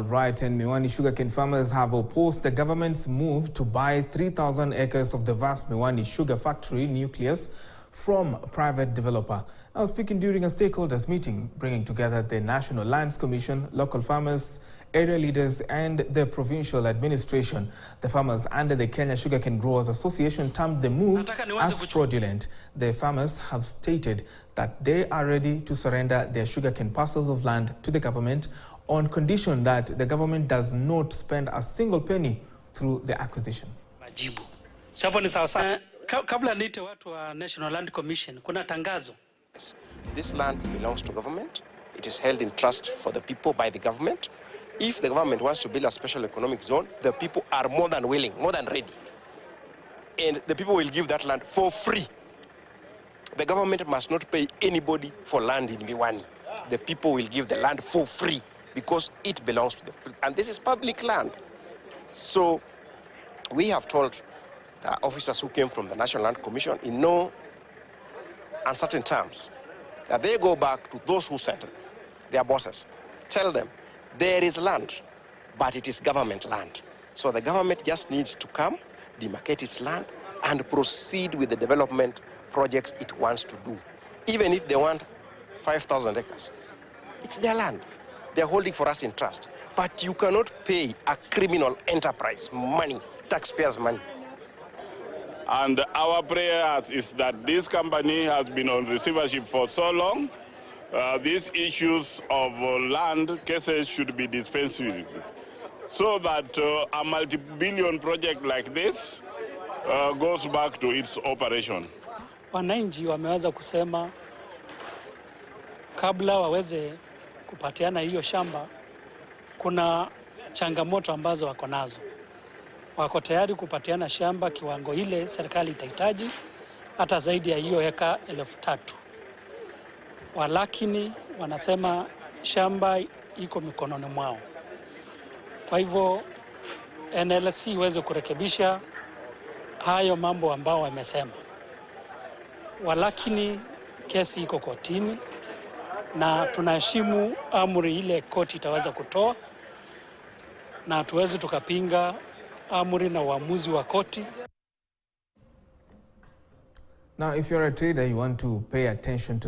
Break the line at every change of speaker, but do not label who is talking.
right, and Miwani sugarcane farmers have opposed the government's move to buy 3,000 acres of the vast Miwani sugar factory nucleus from a private developer. Now, speaking during a stakeholders meeting, bringing together the National Lands Commission, local farmers, area leaders and the provincial administration, the farmers under the Kenya Sugarcane Growers Association termed the move as fraudulent. The farmers have stated that they are ready to surrender their sugarcane parcels of land to the government on condition that the government does not spend a single penny through the acquisition.
Majibu. Sababu ni sawa kabla niite watu wa National Land Commission kuna tangazo.
This land belongs to government. It is held in trust for the people by the government. If the government wants to build a special economic zone, the people are more than willing, more than ready. And the people will give that land for free. The government must not pay anybody for land in Miwani. The people will give the land for free because it belongs to the people. And this is public land. So we have told the officers who came from the National Land Commission in no uncertain terms that they go back to those who sent them, their bosses. Tell them there is land, but it is government land. So the government just needs to come, demarcate its land, and proceed with the development projects it wants to do. Even if they want 5,000 acres, it's their land. They're holding for us in trust. But you cannot pay a criminal enterprise money, taxpayers' money.
And our prayer is that this company has been on receivership for so long. These issues of land cases should be dispensed with, so that a multi-billion project like this goes back to its operation.
Wananchi wameweza kusema kabla waweze kupatiana hiyo shamba, kuna changamoto ambazo wako nazo. Wako tayari kupatiana shamba kiwango ile serikali itahitaji, hata zaidi ya hiyo eka 3,000. Walakini wanasema shamba iko mikononi mwao. Kwa hivyo NLC iweze kurekebisha hayo mambo ambao wamesema. Walakini kesi iko kotini na tunaheshimu amri ile koti itaweza kutoa, na tuweze tukapinga amri na uamuzi wa koti.
Now, if you're a trader, you want to pay attention to